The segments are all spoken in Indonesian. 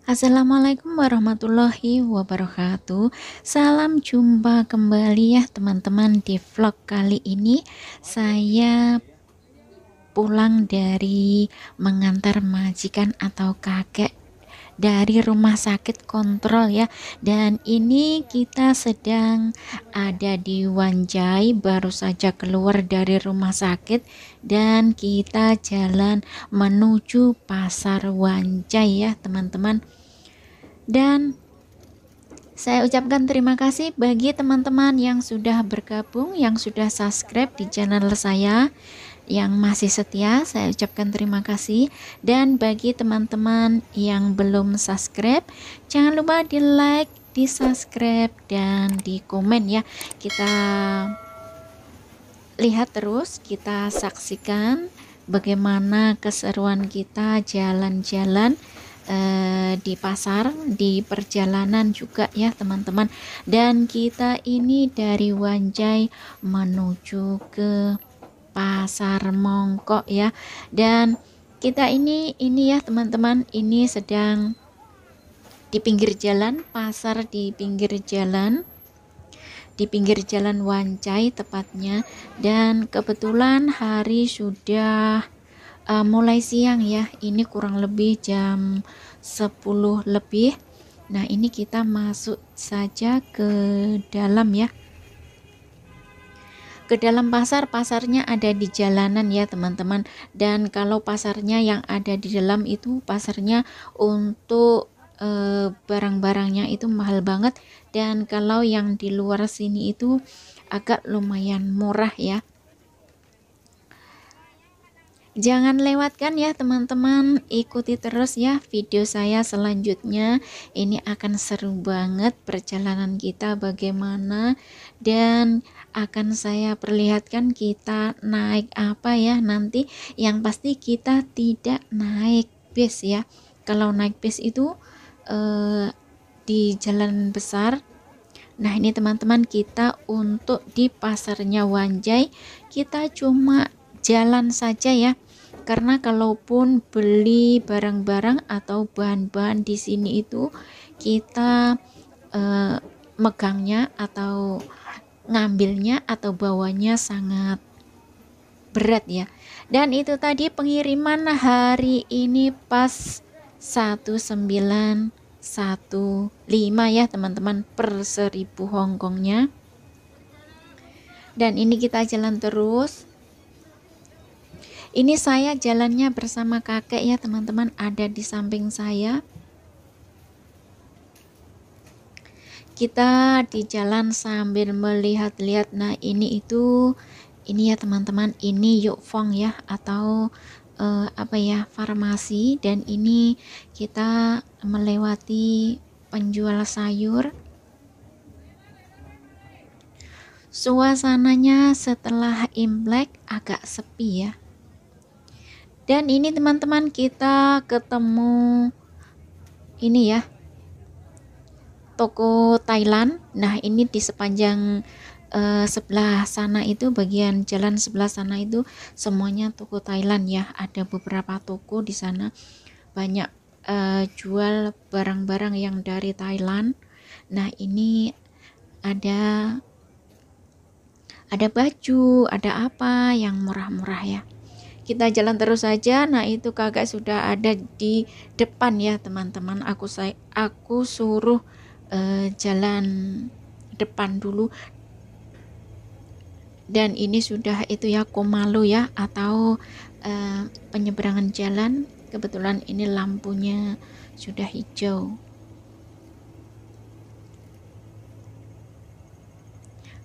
Assalamualaikum warahmatullahi wabarakatuh. Salam jumpa kembali ya teman-teman di vlog kali ini. Saya pulang dari mengantar majikan atau kakek dari rumah sakit kontrol ya. Dan ini kita sedang ada di Wanjai, baru saja keluar dari rumah sakit dan kita jalan menuju pasar Wanjai ya teman-teman. Dan saya ucapkan terima kasih bagi teman-teman yang sudah bergabung, yang sudah subscribe di channel saya, yang masih setia, saya ucapkan terima kasih. Dan bagi teman-teman yang belum subscribe, jangan lupa di like, di subscribe, dan di komen ya. Kita lihat terus, kita saksikan bagaimana keseruan kita jalan-jalan di pasar, di perjalanan juga ya teman-teman. Dan kita ini dari Wanjai menuju ke Pasar Mongkok ya. Dan kita ini ya teman-teman, ini sedang di pinggir jalan, pasar di pinggir jalan, di pinggir jalan Wanjai tepatnya. Dan kebetulan hari sudah mulai siang ya, ini kurang lebih jam 10 lebih. Nah ini kita masuk saja ke dalam ya, ke dalam pasar. Pasarnya ada di jalanan ya teman-teman. Dan kalau pasarnya yang ada di dalam itu, pasarnya untuk barang-barangnya itu mahal banget. Dan kalau yang di luar sini itu agak lumayan murah ya. Jangan lewatkan ya teman-teman, ikuti terus ya video saya selanjutnya. Ini akan seru banget perjalanan kita bagaimana, dan akan saya perlihatkan kita naik apa ya nanti. Yang pasti kita tidak naik bis ya. Kalau naik bis itu di jalan besar. Nah ini teman-teman, kita untuk di pasarnya Wanjai kita cuma jalan saja ya, karena kalaupun beli barang-barang atau bahan-bahan di sini itu kita megangnya atau ngambilnya atau bawanya sangat berat ya. Dan itu tadi pengiriman hari ini pas 1915 ya teman-teman, per 1000 Hongkongnya. Dan ini kita jalan terus. Ini saya jalannya bersama kakek ya teman-teman, ada di samping saya. Kita di jalan sambil melihat-lihat. Nah ini ya teman-teman, ini Yukfong ya, atau apa ya, farmasi. Dan ini kita melewati penjual sayur. Suasananya setelah Imlek agak sepi ya. Dan ini teman-teman, kita ketemu ini ya, toko Thailand. Nah ini di sepanjang sebelah sana itu, bagian jalan sebelah sana itu semuanya toko Thailand ya. Ada beberapa toko di sana, banyak jual barang-barang yang dari Thailand. Nah ini ada baju, ada apa yang murah-murah ya. Kita jalan terus saja. Nah itu kakak sudah ada di depan ya teman-teman. Aku suruh jalan depan dulu. Dan ini sudah itu ya, Komalu ya, atau penyeberangan jalan. Kebetulan ini lampunya sudah hijau.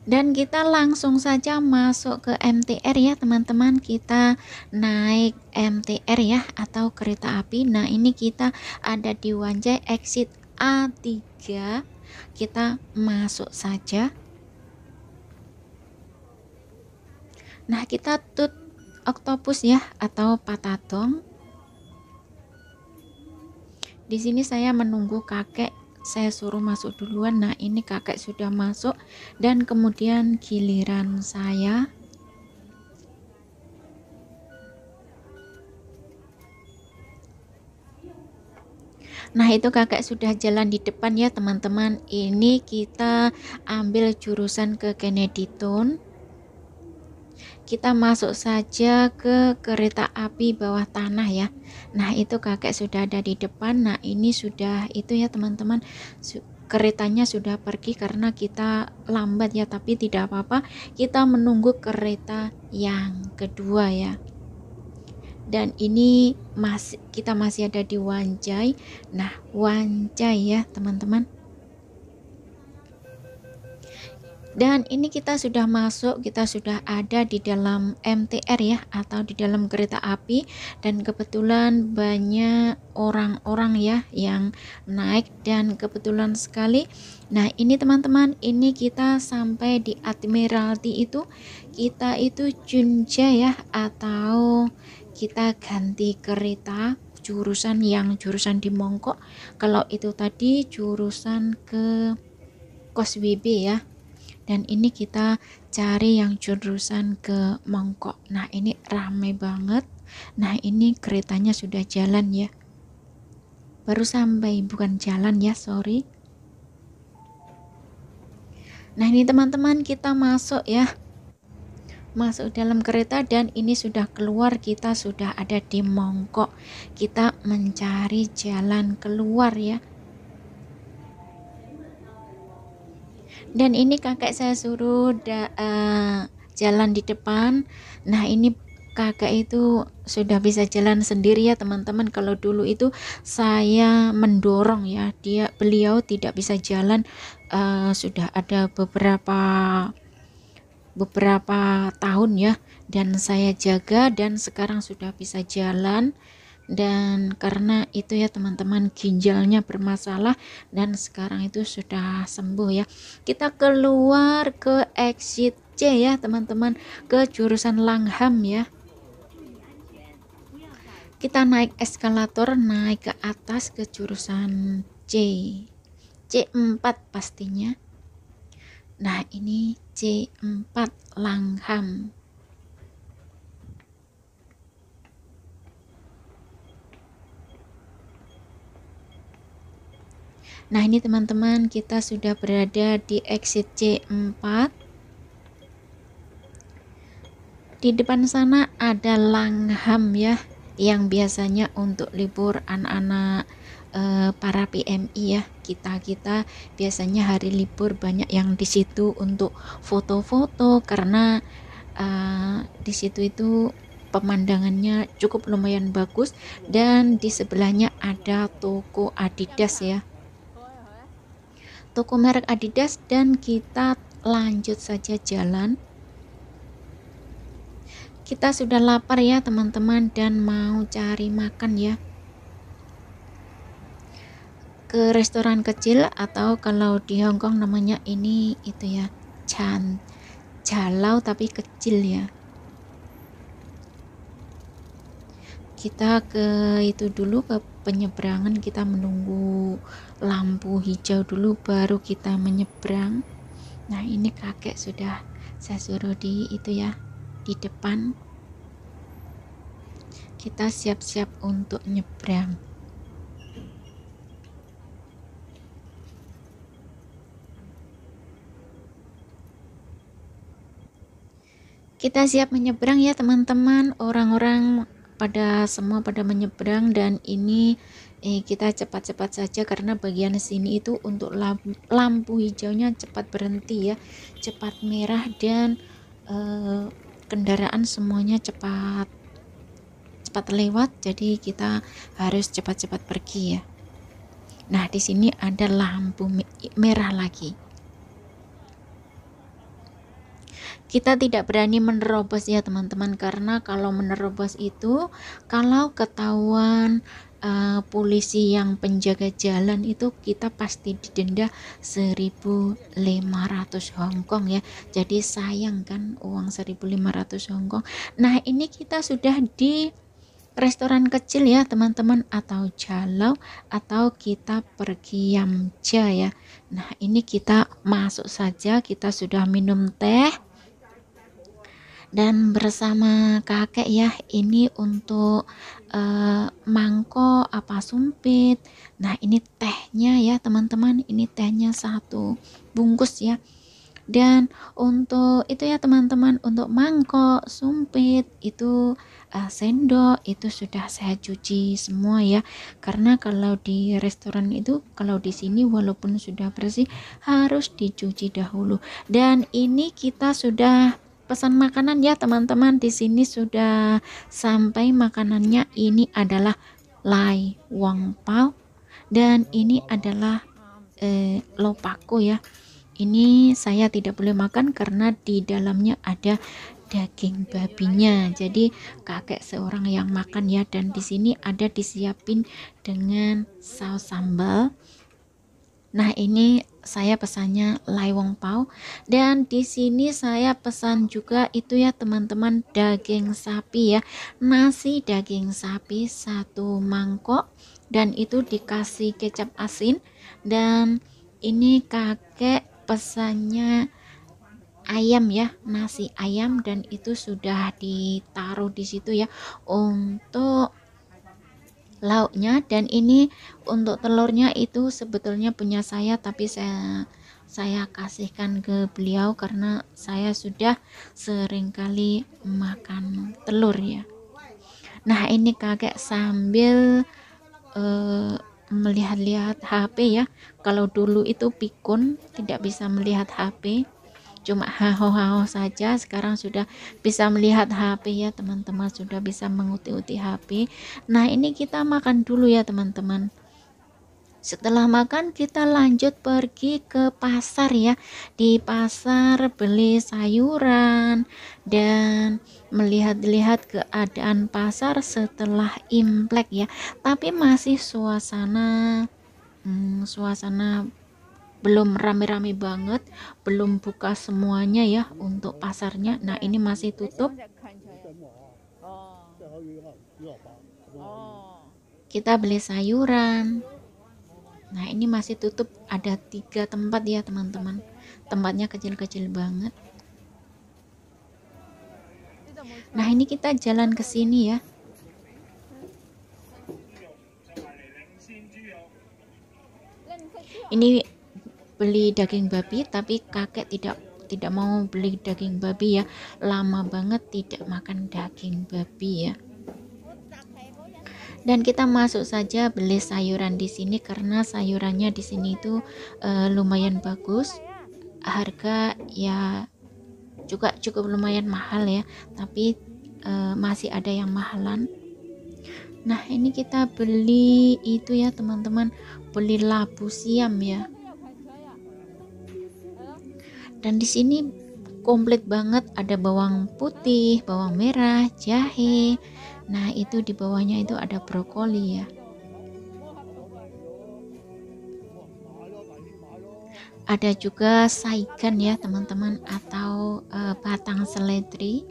Dan kita langsung saja masuk ke MTR ya teman-teman. Kita naik MTR ya, atau kereta api. Nah ini kita ada di Wanjai, exit A3. Kita masuk saja. Nah kita tut Octopus ya, atau Patadong. Di sini saya menunggu kakek, saya suruh masuk duluan. Nah ini kakek sudah masuk, dan kemudian giliran saya. Nah, itu kakak sudah jalan di depan ya teman-teman. Ini kita ambil jurusan ke Kennedy Town. Kita masuk saja ke kereta api bawah tanah ya. Nah, itu kakek sudah ada di depan. Nah, ini sudah itu ya teman-teman. Keretanya sudah pergi karena kita lambat ya, tapi tidak apa-apa. Kita menunggu kereta yang kedua ya. Dan ini kita masih ada di Wanjai. Nah, Wanjai ya teman-teman. Dan ini kita sudah masuk, kita sudah ada di dalam MTR ya, atau di dalam kereta api. Dan kebetulan banyak orang-orang ya yang naik, dan kebetulan sekali. Nah, ini teman-teman, ini kita sampai di Admiralty itu. Kita itu Junja ya, atau kita ganti kereta jurusan di Mongkok. Kalau itu tadi jurusan ke Koswibi ya. Dan ini kita cari yang jurusan ke Mongkok. Nah, ini ramai banget. Nah, ini keretanya sudah jalan ya. Baru sampai, bukan jalan ya, sorry. Nah, ini teman-teman, kita masuk ya. Masuk dalam kereta, dan ini sudah keluar, kita sudah ada di Mongkok. Kita mencari jalan keluar ya. Dan ini kakek saya suruh jalan di depan. Nah, ini kakek itu sudah bisa jalan sendiri ya teman-teman. Kalau dulu itu saya mendorong ya, beliau tidak bisa jalan. Sudah ada beberapa tahun ya, dan saya jaga, dan sekarang sudah bisa jalan. Dan karena itu ya teman-teman, ginjalnya bermasalah, dan sekarang itu sudah sembuh ya. Kita keluar ke exit C ya teman-teman, ke jurusan Langham ya. Kita naik eskalator, naik ke atas ke jurusan C4 pastinya. Nah, ini C4 Langham. Nah, ini teman-teman, kita sudah berada di exit C4. Di depan sana ada Langham ya, yang biasanya untuk libur anak-anak para PMI ya. Kita biasanya hari libur banyak yang di situ untuk foto-foto, karena di situ itu pemandangannya cukup lumayan bagus, dan di sebelahnya ada toko Adidas ya. Toko merek Adidas. Dan kita lanjut saja jalan. Kita sudah lapar ya teman-teman, dan mau cari makan ya, ke restoran kecil, atau kalau di Hongkong namanya ini itu ya, jalau tapi kecil ya. Kita ke itu dulu, ke penyeberangan. Kita menunggu lampu hijau dulu baru kita menyeberang. Nah, ini kakek sudah saya suruh di itu ya, di depan. Kita siap-siap untuk nyebrang. Kita siap menyeberang ya teman-teman. Orang-orang semua pada menyeberang, dan ini kita cepat-cepat saja karena bagian sini itu untuk lampu hijaunya cepat berhenti ya, cepat merah, dan kendaraan semuanya cepat lewat, jadi kita harus cepat-cepat pergi ya. Nah, di sini ada lampu merah lagi. Kita tidak berani menerobos ya teman-teman, karena kalau menerobos itu, kalau ketahuan polisi yang penjaga jalan itu, kita pasti didenda 1.500 Hongkong ya. Jadi sayang kan uang 1.500 Hongkong. Nah, ini kita sudah di restoran kecil ya teman-teman, atau jalau, atau kita pergi Yamja ya. Nah, ini kita masuk saja. Kita sudah minum teh. Dan bersama kakek ya, ini untuk mangkok apa sumpit. Nah ini tehnya ya teman-teman, ini tehnya 1 bungkus ya. Dan untuk itu ya teman-teman, untuk mangkok, sumpit, itu sendok itu sudah saya cuci semua ya. Karena kalau di restoran itu, kalau di sini walaupun sudah bersih harus dicuci dahulu. Dan ini kita sudah pesan makanan ya teman-teman. Di sini sudah sampai makanannya. Ini adalah lai wang pao dan ini adalah lopaku ya. Ini saya tidak boleh makan karena di dalamnya ada daging babinya. Jadi kakek seorang yang makan ya. Dan di sini ada disiapin dengan saus sambal. Nah ini saya pesannya lai wong pao. Dan di sini saya pesan juga itu ya teman-teman, daging sapi ya. Nasi daging sapi 1 mangkok. Dan itu dikasih kecap asin. Dan ini kakek pesannya ayam ya, nasi ayam, dan itu sudah ditaruh di situ ya untuk lauknya. Dan ini untuk telurnya itu sebetulnya punya saya, tapi saya kasihkan ke beliau karena saya sudah sering kali makan telur ya. Nah ini kakek sambil melihat-lihat HP ya. Kalau dulu itu pikun tidak bisa melihat HP, cuma haho-haho saja. Sekarang sudah bisa melihat HP ya teman-teman, sudah bisa menguti-uti HP. Nah ini kita makan dulu ya teman-teman. Setelah makan kita lanjut pergi ke pasar ya. Di pasar beli sayuran dan melihat-lihat keadaan pasar setelah Imlek ya. Tapi masih suasana belum rame-rame banget, belum buka semuanya ya untuk pasarnya. Nah ini masih tutup. Kita beli sayuran. Nah ini masih tutup, ada 3 tempat ya teman-teman, tempatnya kecil-kecil banget. Nah ini kita jalan ke sini ya. Ini beli daging babi, tapi kakek tidak mau beli daging babi ya, lama banget tidak makan daging babi ya. Dan kita masuk saja beli sayuran di sini karena sayurannya di sini itu lumayan bagus. Harga ya juga cukup lumayan mahal ya, tapi masih ada yang mahalan. Nah ini kita beli itu ya teman-teman, beli labu siam ya. Dan di sini komplit banget, ada bawang putih, bawang merah, jahe. Nah itu di bawahnya itu ada brokoli ya. Ada juga saigan ya teman-teman, atau batang seledri.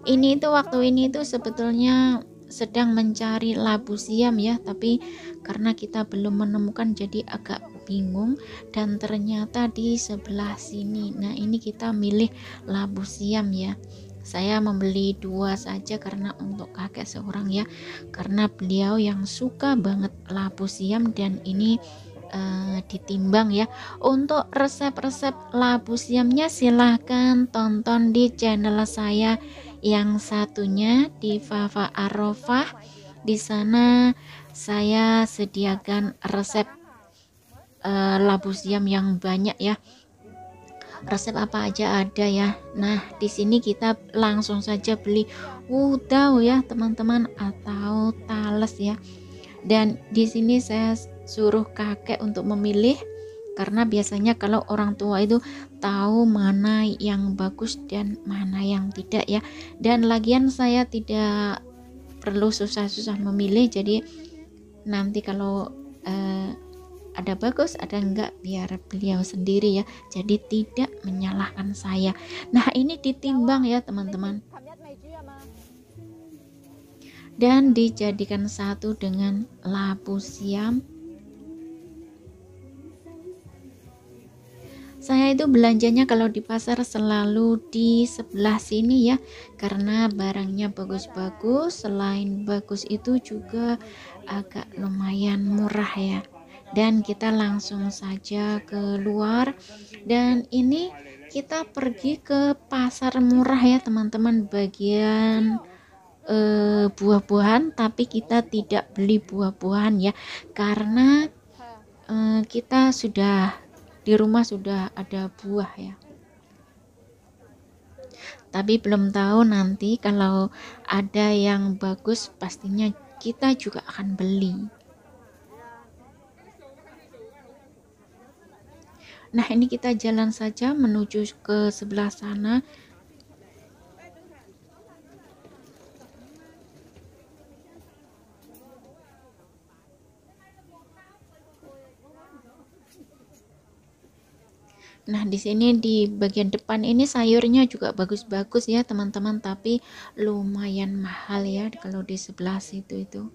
Ini itu waktu ini itu sebetulnya sedang mencari labu siam ya, tapi karena kita belum menemukan jadi agak bingung. Dan ternyata di sebelah sini, nah ini kita milih labu siam ya. Saya membeli 2 saja karena untuk kakek seorang ya, karena beliau yang suka banget labu siam. Dan ini ditimbang ya. Untuk resep-resep labu siamnya silahkan tonton di channel saya yang satunya di Fafa Arofah. Di sana saya sediakan resep labu siam yang banyak ya. Resep apa aja ada ya. Nah di sini kita langsung saja beli udau ya teman-teman, atau tales ya. Dan di sini saya suruh kakek untuk memilih, karena biasanya kalau orang tua itu tahu mana yang bagus dan mana yang tidak ya. Dan lagian saya tidak perlu susah-susah memilih, jadi nanti kalau ada bagus ada enggak biar beliau sendiri ya, jadi tidak menyalahkan saya. Nah ini ditimbang ya teman-teman. dan dijadikan satu dengan labu siam. Saya itu belanjanya kalau di pasar selalu di sebelah sini ya, karena barangnya bagus-bagus. Selain bagus itu juga agak lumayan murah ya. Dan kita langsung saja keluar, dan ini kita pergi ke pasar murah ya teman-teman, bagian buah-buahan, tapi kita tidak beli buah-buahan ya, karena kita sudah di rumah sudah ada buah ya. Tapi belum tahu nanti kalau ada yang bagus pastinya kita juga akan beli. Nah, ini kita jalan saja menuju ke sebelah sana. Nah, di sini di bagian depan ini sayurnya juga bagus-bagus ya teman-teman, tapi lumayan mahal ya kalau di sebelah situ itu.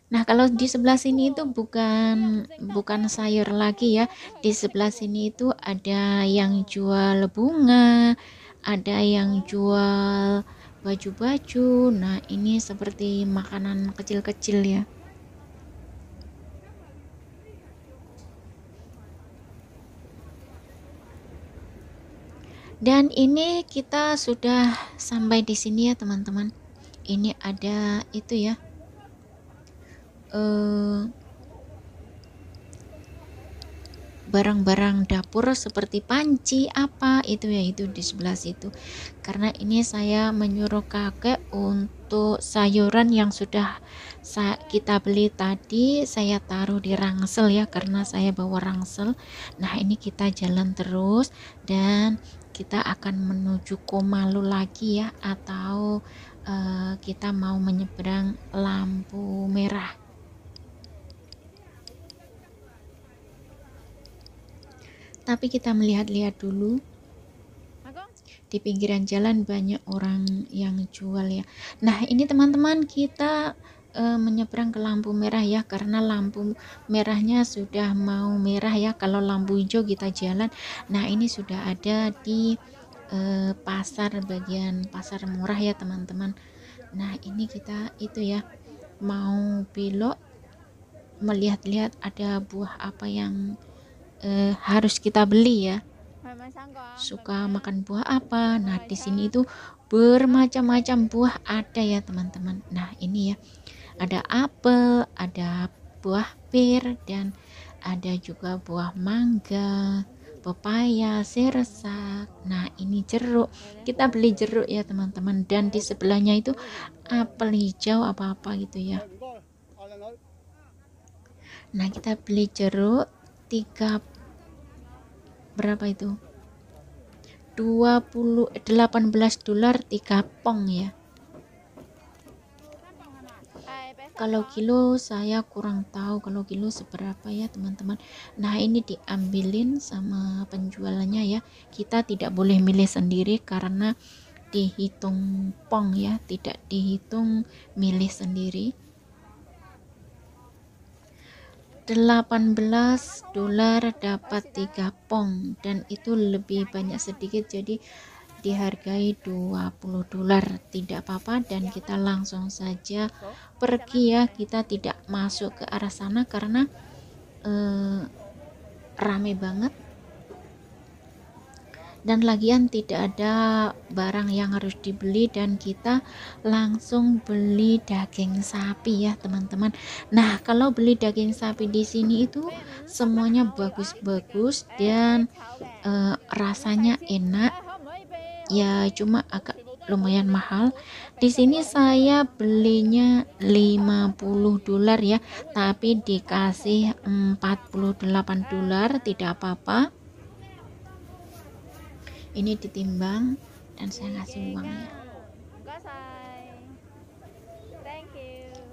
Nah, kalau di sebelah sini itu bukan sayur lagi ya. Di sebelah sini itu ada yang jual bunga, ada yang jual baju-baju. Nah, ini seperti makanan kecil-kecil ya. Dan ini kita sudah sampai di sini ya teman-teman. Ini ada itu ya, barang-barang dapur seperti panci apa itu ya, itu di sebelah situ. Karena ini saya menyuruh kakek untuk sayuran yang sudah kita beli tadi saya taruh di rangsel ya, karena saya bawa rangsel. Nah, ini kita jalan terus dan kita akan menuju Komalu lagi ya, atau kita mau menyeberang lampu merah. Tapi kita melihat-lihat dulu. Di pinggiran jalan banyak orang yang jual ya. Nah, ini teman-teman kita menyeberang ke lampu merah ya, karena lampu merahnya sudah mau merah ya. Kalau lampu hijau kita jalan. Nah, ini sudah ada di pasar, bagian pasar murah ya teman-teman. Nah, ini kita itu ya mau belok, melihat-lihat ada buah apa yang harus kita beli ya. Suka makan buah apa? Nah, di sini itu bermacam-macam buah ada ya teman-teman. Nah, ini ya ada apel, ada buah pir, dan ada juga buah mangga, pepaya, sirsak. Nah, ini jeruk, kita beli jeruk ya teman-teman. Dan di sebelahnya itu apel hijau apa-apa gitu ya. Nah, kita beli jeruk 3 berapa itu, 18 dolar 3 pong ya. Kalau kilo saya kurang tahu kalau kilo seberapa ya teman-teman. Nah, ini diambilin sama penjualnya ya, kita tidak boleh milih sendiri karena dihitung pong ya, tidak dihitung milih sendiri. 18 dolar dapat 3 pong, dan itu lebih banyak sedikit, jadi dihargai 20 dolar. Tidak apa-apa, dan kita langsung saja pergi ya, kita tidak masuk ke arah sana karena rame banget, dan lagian tidak ada barang yang harus dibeli, dan kita langsung beli daging sapi ya teman-teman. Nah, kalau beli daging sapi di sini itu semuanya bagus-bagus dan rasanya enak ya, cuma agak lumayan mahal. Di sini saya belinya 50 dolar ya, tapi dikasih 48 dolar, tidak apa-apa. Ini ditimbang dan saya ngasih uangnya.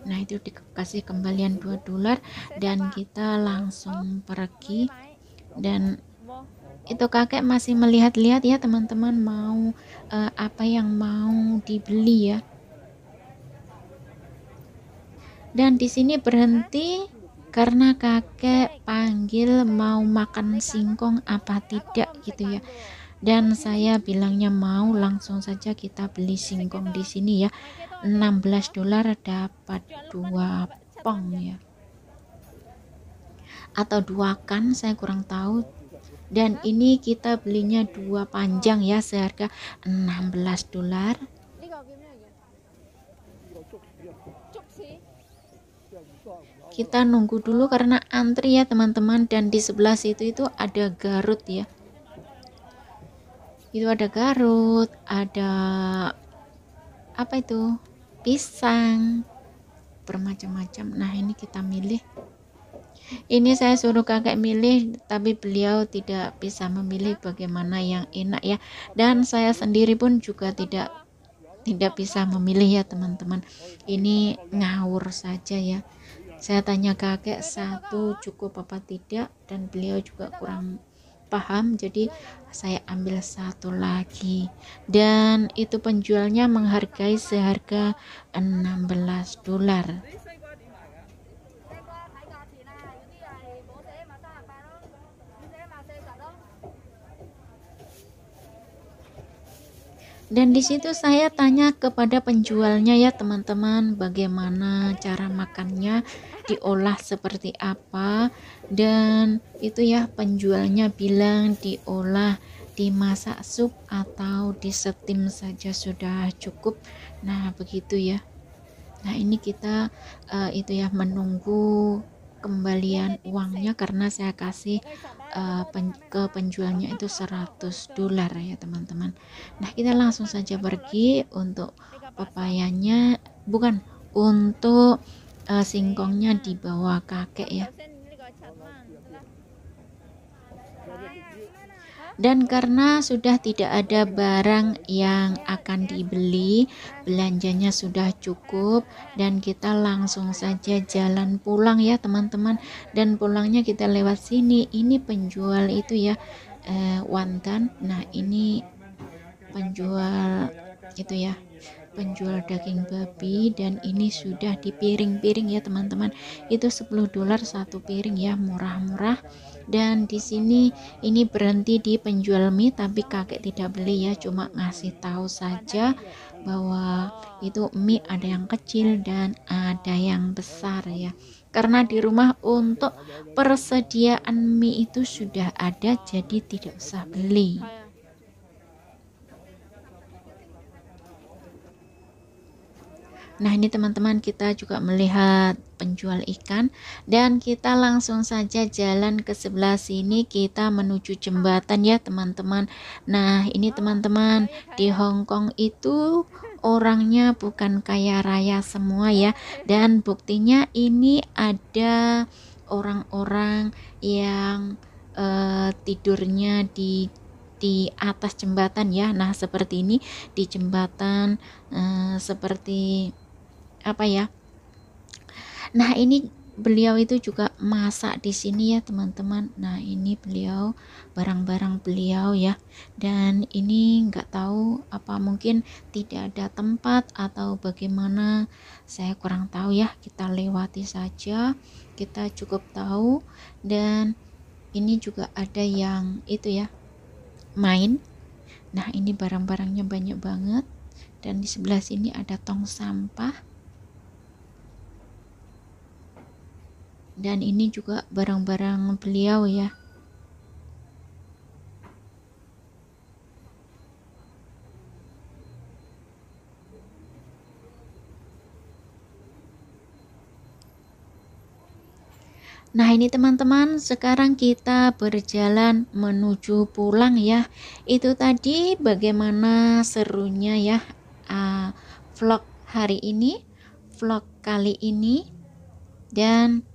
Nah itu dikasih kembalian $2 dan kita langsung pergi. Dan itu kakek masih melihat-lihat ya teman-teman, mau apa yang mau dibeli ya. Dan di sini berhenti karena kakek panggil mau makan singkong apa tidak gitu ya. Dan saya bilangnya mau, langsung saja kita beli singkong di sini ya. $16 dapat 2 pong ya. Atau 2 kan, saya kurang tahu. Dan ini kita belinya 2 panjang ya, seharga $16. Kita nunggu dulu karena antri ya teman-teman, dan di sebelah situ itu ada Garut ya. Itu ada Garut, ada apa itu? Pisang, bermacam-macam. Nah, ini kita milih. Ini saya suruh kakek milih, tapi beliau tidak bisa memilih bagaimana yang enak ya. Dan saya sendiri pun juga tidak bisa memilih ya teman-teman. Ini ngawur saja ya. Saya tanya kakek satu cukup apa tidak, dan beliau juga kurang paham, jadi saya ambil satu lagi. Dan itu penjualnya menghargai seharga $16. Dan di situ saya tanya kepada penjualnya ya teman-teman, bagaimana cara makannya, diolah seperti apa. Dan itu ya, penjualnya bilang diolah, dimasak sup atau disetim saja sudah cukup. Nah begitu ya. Nah ini kita itu ya, menunggu kembalian uangnya karena saya kasih ke penjualnya itu $100 ya teman-teman. Nah kita langsung saja pergi. Untuk papayanya, bukan, untuk singkongnya dibawa kakek ya. Dan karena sudah tidak ada barang yang akan dibeli, belanjanya sudah cukup, dan kita langsung saja jalan pulang ya teman-teman. Dan pulangnya kita lewat sini. Ini penjual itu ya, wonton. Nah ini penjual itu ya, penjual daging babi. Dan ini sudah di piring-piring ya teman-teman. Itu $10 satu piring ya, murah-murah. Dan di sini ini berhenti di penjual mie, tapi kakek tidak beli ya, cuma ngasih tahu saja bahwa itu mie ada yang kecil dan ada yang besar ya. Karena di rumah untuk persediaan mie itu sudah ada, jadi tidak usah beli. Nah ini teman-teman, kita juga melihat penjual ikan, dan kita langsung saja jalan ke sebelah sini, kita menuju jembatan ya teman-teman. Nah ini teman-teman, di Hong Kong itu orangnya bukan kaya raya semua ya. Dan buktinya ini ada orang-orang yang tidurnya di atas jembatan ya. Nah seperti ini di jembatan, seperti apa ya. Nah ini beliau itu juga masak di sini ya teman-teman. Nah ini beliau, barang-barang beliau ya. Dan ini nggak tahu apa, mungkin tidak ada tempat atau bagaimana, saya kurang tahu ya. Kita lewati saja, kita cukup tahu. Dan ini juga ada yang itu ya, main. Nah ini barang-barangnya banyak banget. Dan di sebelah sini ada tong sampah. Dan ini juga barang-barang beliau ya. Nah ini teman-teman, sekarang kita berjalan menuju pulang ya. Itu tadi bagaimana serunya ya vlog hari ini, vlog kali ini. Dan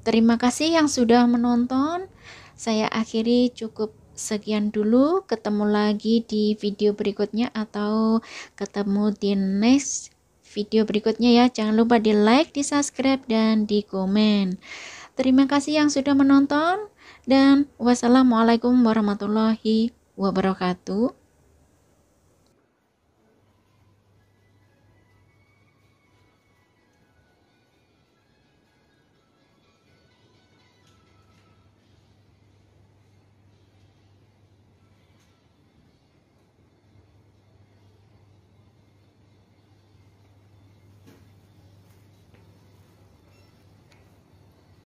terima kasih yang sudah menonton. Saya akhiri cukup sekian dulu. Ketemu lagi di video berikutnya, atau ketemu di next video berikutnya ya. Jangan lupa di like, di subscribe, dan di komen. Terima kasih yang sudah menonton, dan wassalamualaikum warahmatullahi wabarakatuh.